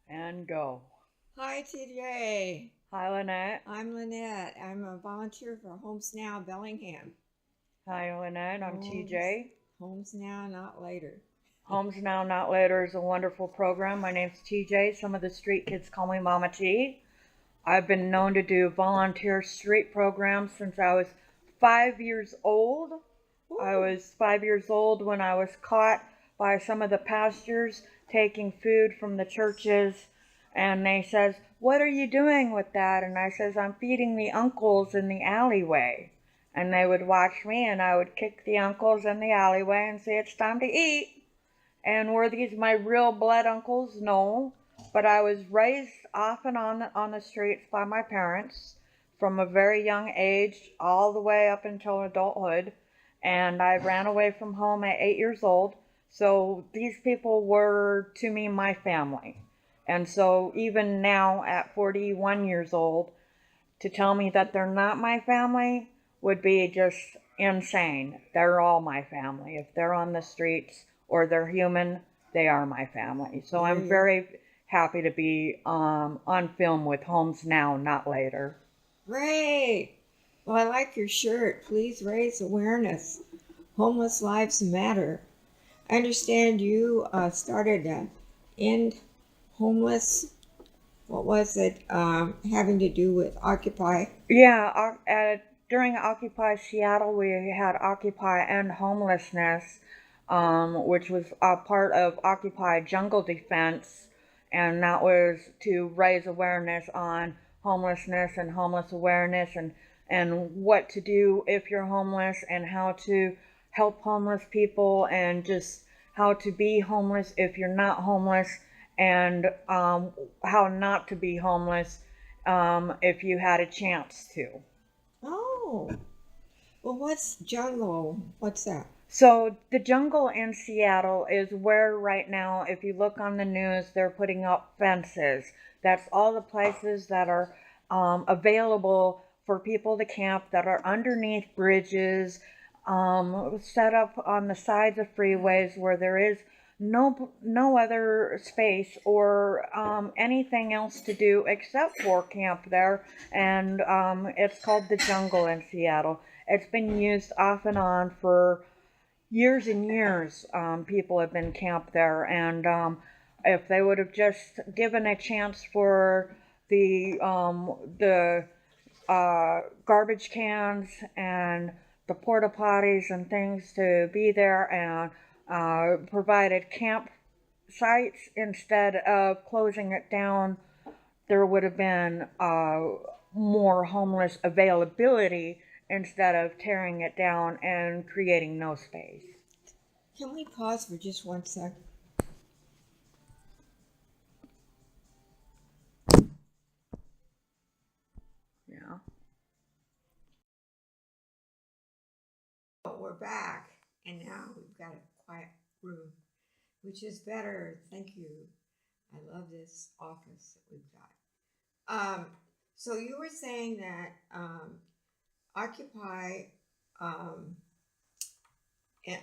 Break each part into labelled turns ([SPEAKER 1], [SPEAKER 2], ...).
[SPEAKER 1] And go.
[SPEAKER 2] Hi, TJ.
[SPEAKER 1] Hi, Lynnette.
[SPEAKER 2] I'm Lynnette. I'm a volunteer for Homes Now Bellingham.
[SPEAKER 1] Hi, Lynnette. I'm
[SPEAKER 2] Homes,
[SPEAKER 1] TJ.
[SPEAKER 2] Homes Now, not later.
[SPEAKER 1] Homes Now, Not Later is a wonderful program. My name's TJ. Some of the street kids call me Mama T. I've been known to do volunteer street programs since I was 5 years old. I
[SPEAKER 2] Woo.
[SPEAKER 1] was 5 years old when I was caught by some of the pastors taking food from the churches, and they says, "What are you doing with that?" And I says, "I'm feeding the uncles in the alleyway." And they would watch me, and I would kick the uncles in the alleyway and say, "It's time to eat." And were these my real blood uncles? No. But I was raised off and on the streets by my parents from a very young age all the way up until adulthood. And I ran away from home at 8 years old. So these people were to me my family. And so even now at 41 years old, to tell me that they're not my family would be just insane. They're all my family. If they're on the streets or they're human, they are my family. So
[SPEAKER 2] There
[SPEAKER 1] I'm
[SPEAKER 2] you
[SPEAKER 1] very happy to be on film with Homes Now, Not Later.
[SPEAKER 2] Great. Well, I like your shirt. Please raise awareness. Homeless lives matter. I understand you started to end homeless. What was it? Having to do with Occupy.
[SPEAKER 1] Yeah, during Occupy Seattle, we had Occupy End Homelessness, which was a part of Occupy Jungle Defense, and that was to raise awareness on homelessness and homeless awareness and what to do if you're homeless and how to help homeless people and just how to be homeless if you're not homeless and how not to be homeless if you had a chance to.
[SPEAKER 2] Oh, well, what's jungle? What's that?
[SPEAKER 1] So the jungle in Seattle is where right now, if you look on the news, they're putting up fences. That's all the places that are available for people to camp that are underneath bridges, set up on the sides of freeways where there is no other space or anything else to do except for camp there, and it's called the jungle in Seattle. It's been used off and on for years and years. People have been camped there, and if they would have just given a chance for the garbage cans and the porta potties and things to be there and provided camp sites instead of closing it down, there would have been more homeless availability instead of tearing it down and creating no space.
[SPEAKER 2] Can we pause for just one sec?
[SPEAKER 1] Yeah.
[SPEAKER 2] Oh, we're back, and now we've got a quiet room, which is better. Thank you. I love this office that we've got. So you were saying that Occupy um, and,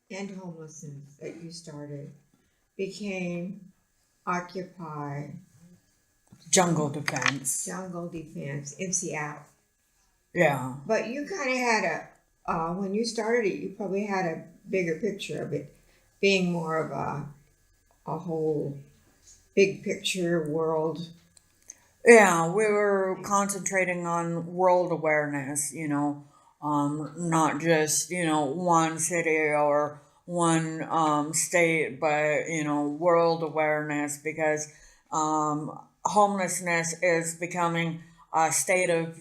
[SPEAKER 2] End Homelessness that you started became Occupy
[SPEAKER 1] Jungle defense.
[SPEAKER 2] Jungle Defense in Seattle.
[SPEAKER 1] Yeah.
[SPEAKER 2] But you kind of had when you started it, you probably had a bigger picture of it being more of a whole big picture world.
[SPEAKER 1] Yeah, we were concentrating on world awareness, not just, one city or one state, but, world awareness because homelessness is becoming a state of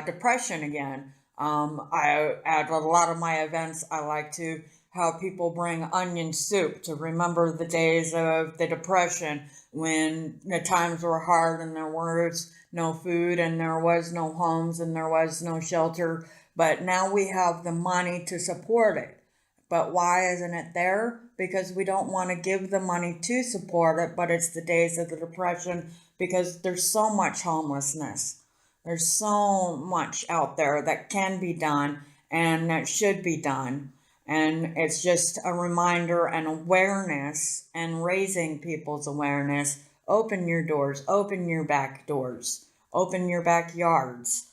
[SPEAKER 1] depression again. At a lot of my events, I like to have people bring onion soup to remember the days of the depression when the times were hard and there was no food and there was no homes and there was no shelter. But now we have the money to support it. But why isn't it there? Because we don't want to give the money to support it, but it's the days of the depression because there's so much homelessness. There's so much out there that can be done and that should be done. And it's just a reminder and awareness and raising people's awareness. Open your doors, open your back doors, open your backyards.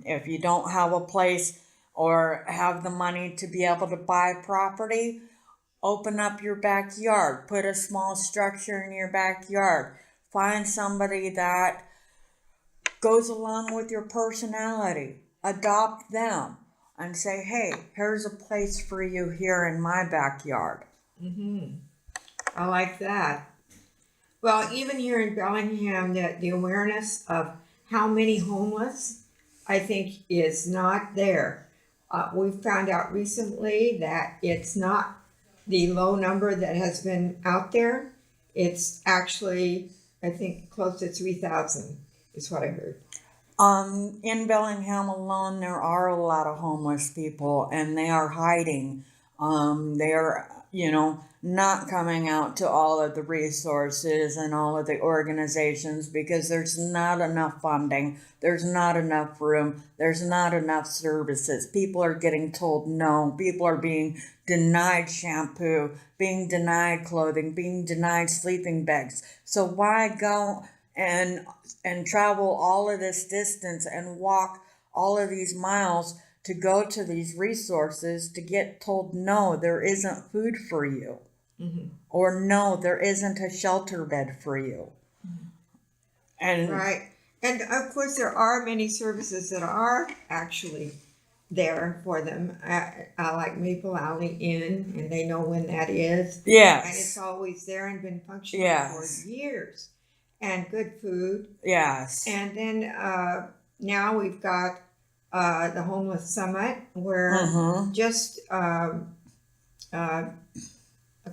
[SPEAKER 1] If you don't have a place or have the money to be able to buy property, open up your backyard. Put a small structure in your backyard. Find somebody that goes along with your personality. Adopt them and say, hey, here's a place for you here in my backyard.
[SPEAKER 2] I like that. Well, even here in Bellingham, the awareness of how many homeless, I think, is not there. We found out recently that it's not the low number that has been out there. It's actually, I think, close to 3,000 is what I heard.
[SPEAKER 1] In Bellingham alone, there are a lot of homeless people, and they are hiding. They're, not coming out to all of the resources and all of the organizations because there's not enough funding, there's not enough room, there's not enough services. People are getting told no. People are being denied shampoo, being denied clothing, being denied sleeping bags. So why go and travel all of this distance and walk all of these miles to go to these resources to get told no, there isn't food for you, or no, there isn't a shelter bed for you. And
[SPEAKER 2] right, and of course there are many services that are actually there for them. I like Maple Alley Inn, and they know when that is.
[SPEAKER 1] Yes.
[SPEAKER 2] And it's always there and been functioning for years. And good food.
[SPEAKER 1] Yes.
[SPEAKER 2] And then now we've got the Homeless Summit, where just a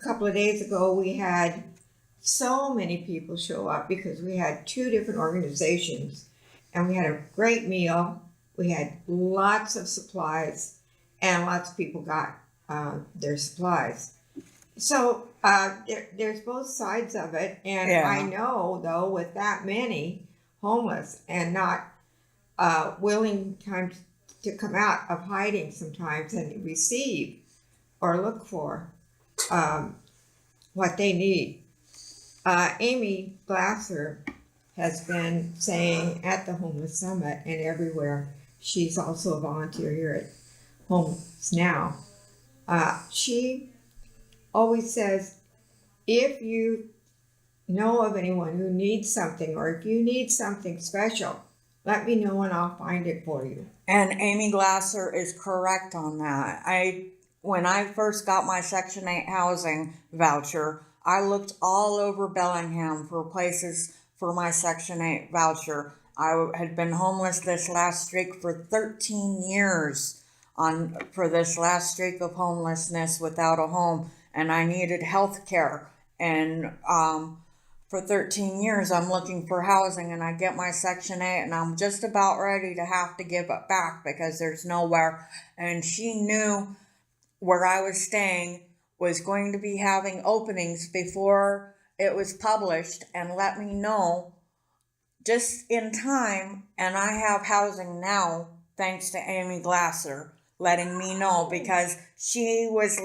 [SPEAKER 2] couple of days ago we had so many people show up because we had 2 different organizations, and we had a great meal. We had lots of supplies, and lots of people got their supplies. So there's both sides of it, and I know, though, with that many homeless and not willing to come out of hiding sometimes and receive or look for what they need. Amy Glasser has been saying at the Homeless Summit and everywhere, she's also a volunteer here at Homeless Now, she always says, if you know of anyone who needs something, or if you need something special, let me know and I'll find it for you.
[SPEAKER 1] And Amy Glasser is correct on that. When I first got my Section 8 housing voucher, I looked all over Bellingham for places for my Section 8 voucher. I had been homeless this last streak for 13 years for this last streak of homelessness without a home, and I needed health care. And for 13 years, I'm looking for housing, and I get my Section 8, and I'm just about ready to have to give it back because there's nowhere. And she knew where I was staying was going to be having openings before it was published, and let me know just in time. And I have housing now thanks to Amy Glasser letting me know, because she was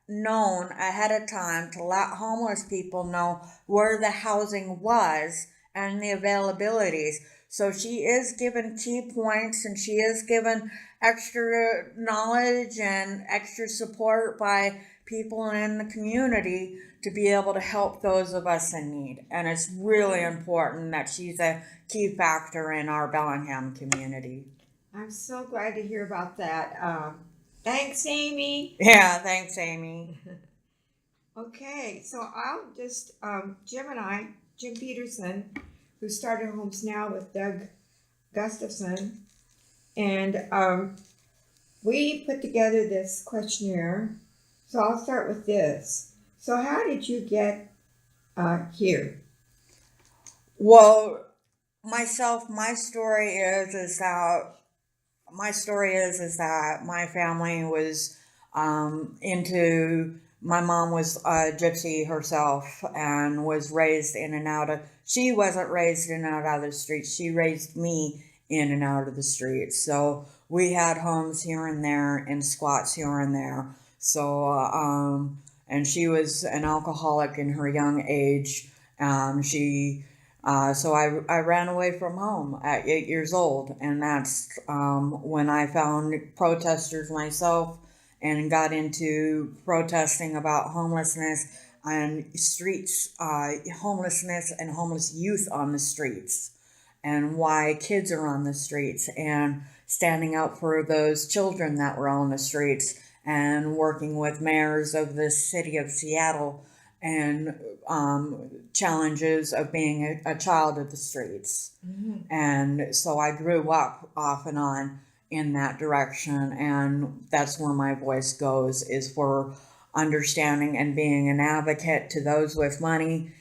[SPEAKER 1] known ahead of time to let homeless people know where the housing was and the availabilities. So she is given key points, and she is given extra knowledge and extra support by people in the community to be able to help those of us in need. And it's really important that she's a key factor in our Bellingham community.
[SPEAKER 2] I'm so glad to hear about that. Thanks, Amy.
[SPEAKER 1] Yeah, thanks, Amy.
[SPEAKER 2] Okay, so I'll just, Jim Peterson, who started Homes Now with Doug Gustafson, and we put together this questionnaire. So I'll start with this. So how did you get here?
[SPEAKER 1] Well, my story is that my family was my mom was a gypsy herself and was raised in and out of, she wasn't raised in and out of the streets. She raised me in and out of the streets. So we had homes here and there and squats here and there.
[SPEAKER 3] So, and she was an alcoholic in her young age. So I ran away from home at 8 years old, and that's when I found protesters myself and got into protesting about homelessness and streets, homelessness and homeless youth on the streets, and why kids are on the streets, and standing up for those children that were on the streets, and working with mayors of the city of Seattle and challenges of being a child of the streets. And so I grew up off and on in that direction, and that's where my voice goes, is for understanding and being an advocate to those with money,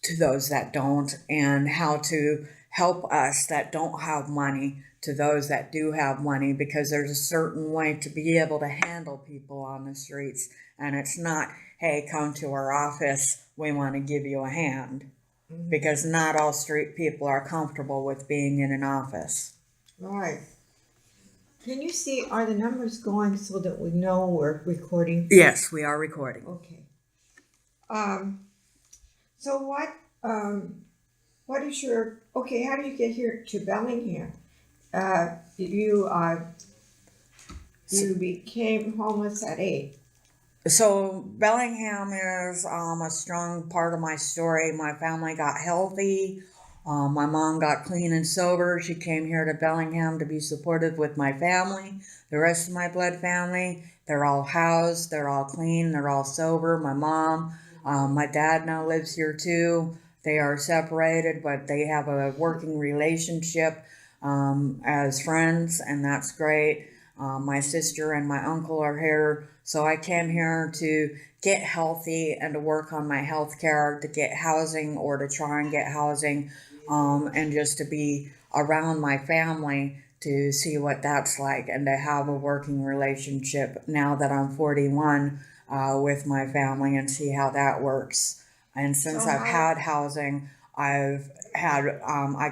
[SPEAKER 3] to those that don't, and how to help us that don't have money to those that do have money, because there's a certain way to be able to handle people on the streets, and it's not, hey, come to our office, we want to give you a hand, because not all street people are comfortable with being in an office.
[SPEAKER 2] Right. Can you see, are the numbers going so that we know we're recording?
[SPEAKER 3] Yes, we are recording.
[SPEAKER 2] Okay. So what is your, okay, how did you get here to Bellingham? You became homeless at 8.
[SPEAKER 3] So Bellingham is a strong part of my story. My family got healthy. My mom got clean and sober. She came here to Bellingham to be supportive with my family. The rest of my blood family, they're all housed, they're all clean, they're all sober. My mom, my dad now lives here too. They are separated, but they have a working relationship as friends, and that's great. My sister and my uncle are here. So I came here to get healthy and to work on my health care, to get housing or to try and get housing, and just to be around my family to see what that's like, and to have a working relationship now that I'm 41 with my family, and see how that works. And since
[SPEAKER 2] So
[SPEAKER 3] I've had housing, I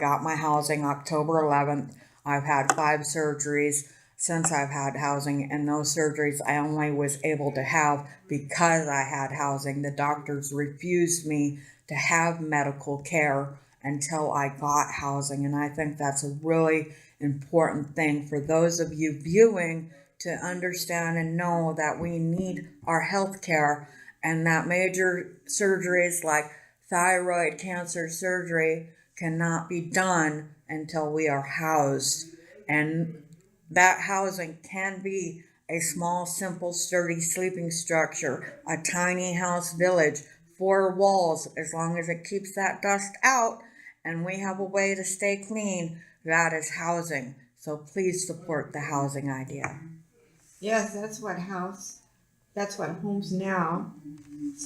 [SPEAKER 3] got my housing October 11th. I've had 5 surgeries since I've had housing, and those surgeries I only was able to have because I had housing. The doctors refused me to have medical care until I got housing, and I think that's a really important thing for those of you viewing to understand and know that we need our health care, and that major surgeries like thyroid cancer surgery cannot be done until we are housed. And that housing can be a small, simple, sturdy sleeping structure, a tiny house village, 4 walls, as long as it keeps that dust out and we have a way to stay clean. That is housing. So please support the housing idea.
[SPEAKER 2] Yes, that's what Homes Now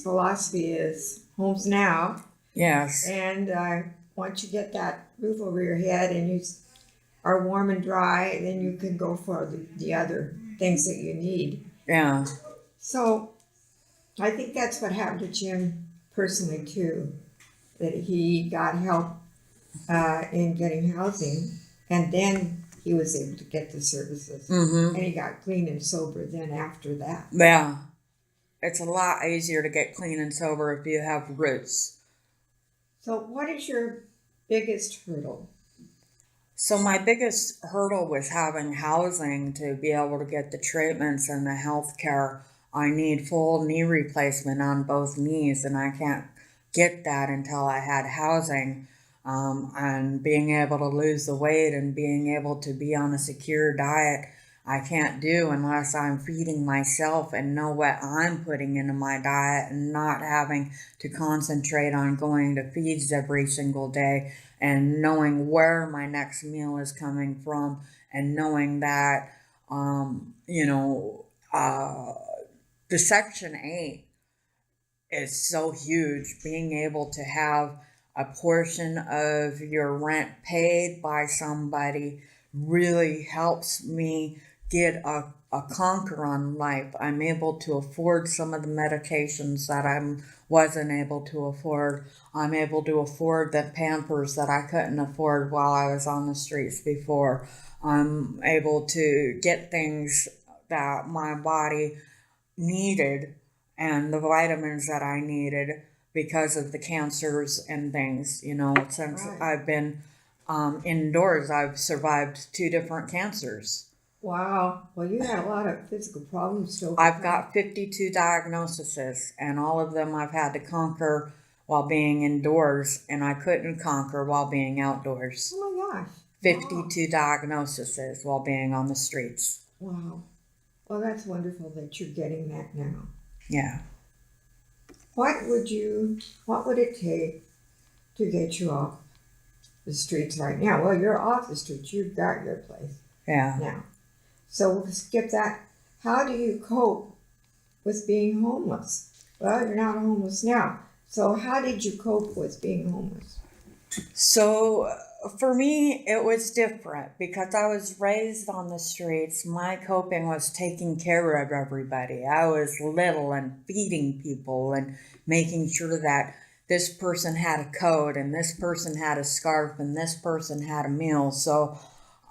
[SPEAKER 2] philosophy is. Homes Now.
[SPEAKER 3] Yes.
[SPEAKER 2] And once you get that roof over your head and you are warm and dry, then you can go for the other things that you need.
[SPEAKER 3] Yeah.
[SPEAKER 2] So I think that's what happened to Jim personally too, that he got help in getting housing, and then he was able to get the services. And he got clean and sober then after that.
[SPEAKER 3] Yeah. It's a lot easier to get clean and sober if you have roots.
[SPEAKER 2] So what is your biggest hurdle?
[SPEAKER 3] So my biggest hurdle was having housing to be able to get the treatments and the health care. I need full knee replacement on both knees, and I can't get that until I had housing. And being able to lose the weight and being able to be on a secure diet, I can't do unless I'm feeding myself and know what I'm putting into my diet, and not having to concentrate on going to feeds every single day, and knowing where my next meal is coming from, and knowing that, the Section 8 is so huge. Being able to have a portion of your rent paid by somebody really helps me get a conquer on life. I'm able to afford some of the medications that I wasn't able to afford. I'm able to afford the Pampers that I couldn't afford while I was on the streets before. I'm able to get things that my body needed and the vitamins that I needed because of the cancers and things. Since
[SPEAKER 2] Right.
[SPEAKER 3] I've been indoors, I've survived 2 different cancers.
[SPEAKER 2] Wow. Well, you had a lot of physical problems to
[SPEAKER 3] I've
[SPEAKER 2] overcome.
[SPEAKER 3] got 52 diagnoses, and all of them I've had to conquer while being indoors, and I couldn't conquer while being outdoors.
[SPEAKER 2] Oh my gosh.
[SPEAKER 3] 52 diagnoses while being on the streets.
[SPEAKER 2] Wow. Well, that's wonderful that you're getting that now.
[SPEAKER 3] Yeah.
[SPEAKER 2] What would it take to get you off the streets right now? Well, you're off the streets. You've got your place
[SPEAKER 3] Yeah.
[SPEAKER 2] now. So we'll skip that. How do you cope with being homeless? Well, you're not homeless now. So how did you cope with being homeless?
[SPEAKER 3] So for me, it was different because I was raised on the streets. My coping was taking care of everybody. I was little and feeding people and making sure that this person had a coat and this person had a scarf and this person had a meal. So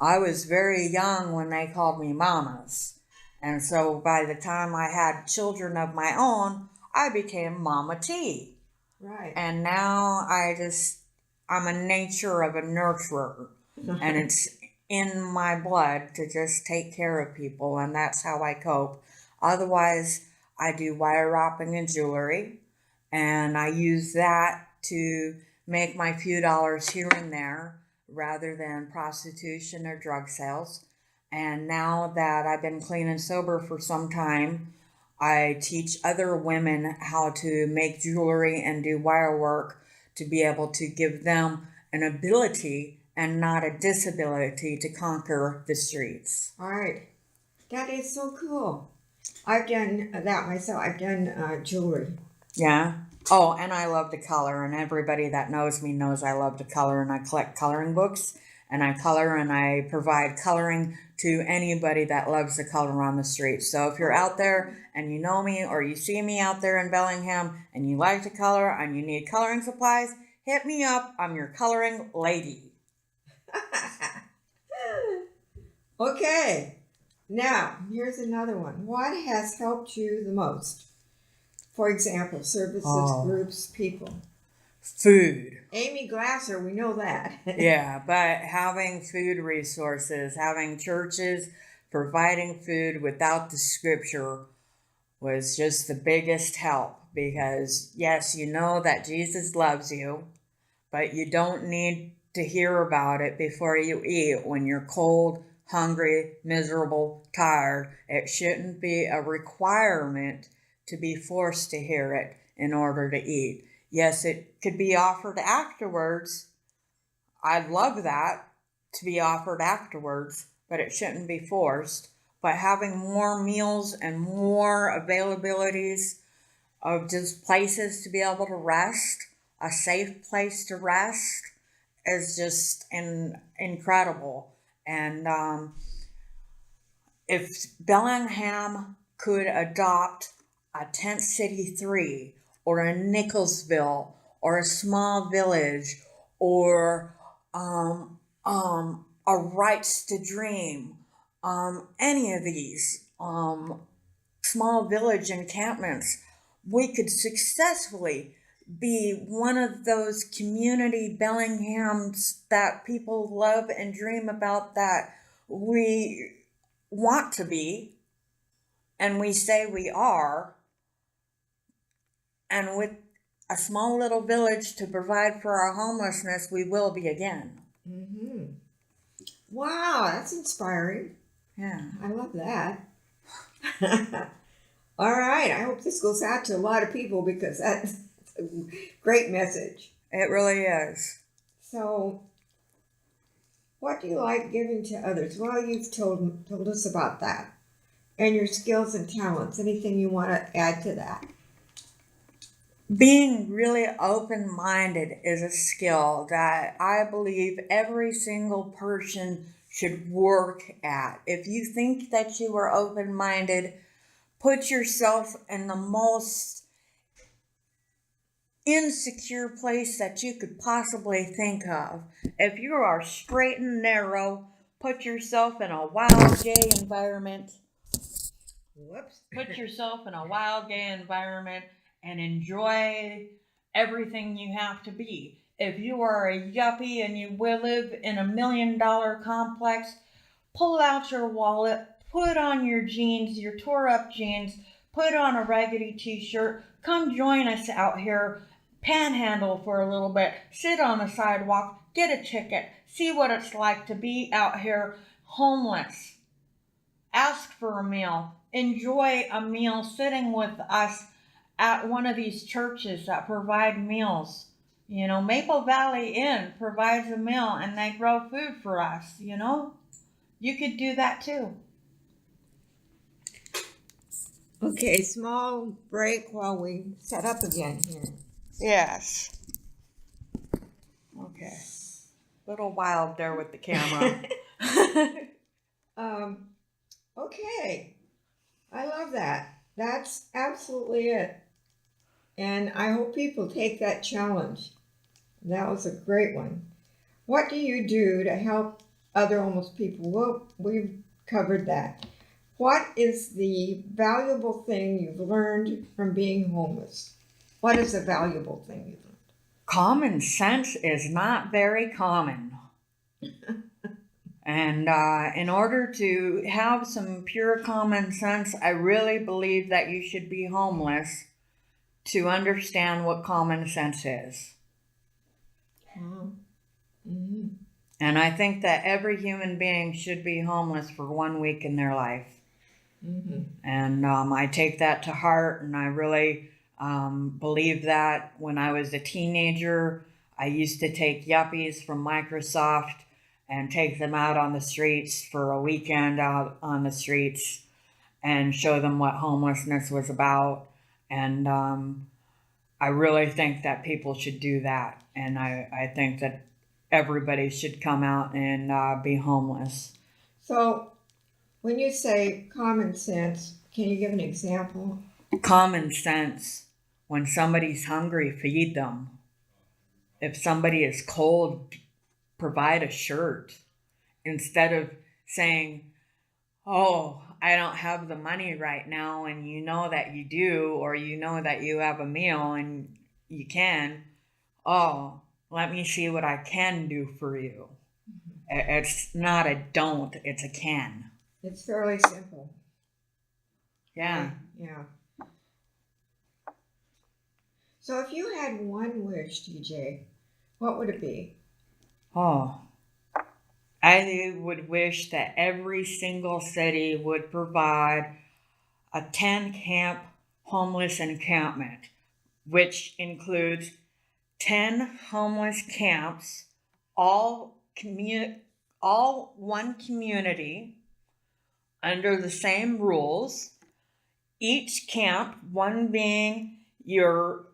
[SPEAKER 3] I was very young when they called me mamas. And so by the time I had children of my own, I became Mama T.
[SPEAKER 2] Right.
[SPEAKER 3] And now I'm a nature of a nurturer. And it's in my blood to just take care of people. And that's how I cope. Otherwise, I do wire wrapping and jewelry. And I use that to make my few dollars here and there, rather than prostitution or drug sales. And now that I've been clean and sober for some time, I teach other women how to make jewelry and do wire work to be able to give them an ability and not a disability to conquer the streets.
[SPEAKER 2] All right. That is so cool. I've done that myself. I've done jewelry.
[SPEAKER 3] Yeah. Oh, and I love to color, and everybody that knows me knows I love to color, and I collect coloring books, and I color, and I provide coloring to anybody that loves to color on the street. So if you're out there and you know me or you see me out there in Bellingham and you like to color and you need coloring supplies, hit me up. I'm your coloring lady.
[SPEAKER 2] Okay. Now, here's another one. What has helped you the most? For example, services, groups, people.
[SPEAKER 3] Food.
[SPEAKER 2] Amy Glasser, we know that.
[SPEAKER 3] Yeah, but having food resources, having churches providing food without the scripture was just the biggest help, because yes, you know that Jesus loves you, but you don't need to hear about it before you eat when you're cold, hungry, miserable, tired. It shouldn't be a requirement to be forced to hear it in order to eat. Yes, it could be offered afterwards. I'd love that to be offered afterwards, but it shouldn't be forced. But having more meals and more availabilities of just places to be able to rest, a safe place to rest, is just incredible. And if Bellingham could adopt a Tent City 3 or a Nicholsville or a small village or a Rights to Dream, any of these small village encampments, we could successfully be one of those community Bellinghams that people love and dream about, that we want to be and we say we are. And with a small little village to provide for our homelessness, we will be again.
[SPEAKER 2] Mm-hmm. Wow, that's inspiring.
[SPEAKER 3] Yeah.
[SPEAKER 2] I love that. All right, I hope this goes out to a lot of people, because that's a great message.
[SPEAKER 3] It really is.
[SPEAKER 2] So, what do you like giving to others? Well, you've told us about that. And your skills and talents. Anything you want to add to that?
[SPEAKER 3] Being really open-minded is a skill that I believe every single person should work at. If you think that you are open-minded, put yourself in the most insecure place that you could possibly think of. If you are straight and narrow, put yourself in a wild, gay environment.
[SPEAKER 2] Whoops.
[SPEAKER 1] Put yourself in a wild, gay environment and enjoy everything you have to be. If you are a yuppie and you will live in $1 million complex, pull out your wallet, put on your jeans, your tore up jeans, put on a raggedy t-shirt, come join us out here, panhandle for a little bit, sit on the sidewalk, get a ticket, see what it's like to be out here homeless. Ask for a meal. Enjoy a meal sitting with us at one of these churches that provide meals. You know, Maple Valley Inn provides a meal and they grow food for us, you know? You could do that too.
[SPEAKER 2] Okay, small break while we set up again here.
[SPEAKER 1] Yes. Okay. Little wild there with the camera.
[SPEAKER 2] Okay. I love that. That's absolutely it. And I hope people take that challenge. That was a great one. What do you do to help other homeless people? Well, we've covered that. What is the valuable thing you've learned from being homeless? What is a valuable thing you've learned?
[SPEAKER 3] Common sense is not very common. And in order to have some pure common sense, I really believe that you should be homeless to understand what common sense is.
[SPEAKER 2] Mm-hmm.
[SPEAKER 3] And I think that every human being should be homeless for 1 week in their life.
[SPEAKER 2] Mm-hmm.
[SPEAKER 3] And I take that to heart, and I really believe that. When I was a teenager, I used to take yuppies from Microsoft and take them out on the streets for a weekend out on the streets and show them what homelessness was about. And I really think that people should do that. And I think that everybody should come out and be homeless.
[SPEAKER 2] So, when you say common sense, can you give an example?
[SPEAKER 3] Common sense. When somebody's hungry, feed them. If somebody is cold, provide a shirt. Instead of saying, oh, I don't have the money right now, and you know that you do, or you know that you have a meal and you can, oh, let me see what I can do for you. It's not a don't, it's a can.
[SPEAKER 2] It's fairly simple.
[SPEAKER 3] Yeah.
[SPEAKER 2] Yeah. So if you had one wish, TJ, what would it be?
[SPEAKER 3] Oh, I would wish that every single city would provide a 10-camp homeless encampment, which includes 10 homeless camps, all one community under the same rules. Each camp, one being your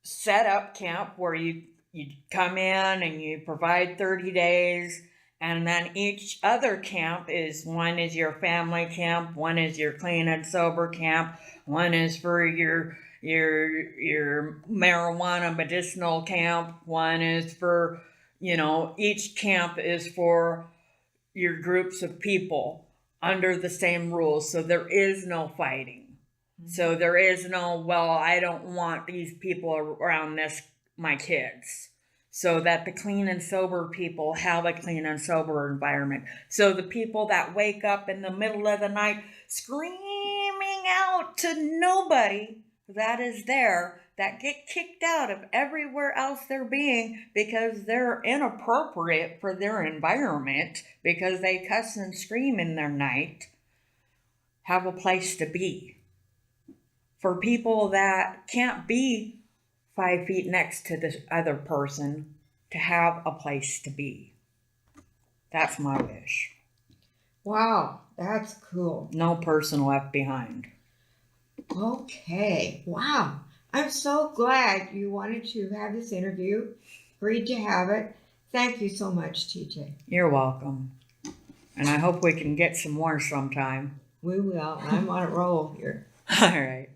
[SPEAKER 3] setup camp where you come in and you provide 30 days, and then each other camp is, one is your family camp, one is your clean and sober camp, one is for your marijuana medicinal camp, one is for, each camp is for your groups of people under the same rules. So there is no fighting. So there is no, well, I don't want these people around my kids. So that the clean and sober people have a clean and sober environment. So the people that wake up in the middle of the night screaming out to nobody that is there, that get kicked out of everywhere else they're being because they're inappropriate for their environment, because they cuss and scream in their night, have a place to be. For people that can't be 5 feet next to the other person, to have a place to be. That's my wish.
[SPEAKER 2] Wow, that's cool.
[SPEAKER 3] No person left behind.
[SPEAKER 2] Okay, wow. I'm so glad you wanted to have this interview, agreed to have it. Thank you so much, TJ.
[SPEAKER 3] You're welcome. And I hope we can get some more sometime.
[SPEAKER 2] We will. I'm on a roll here.
[SPEAKER 3] All right.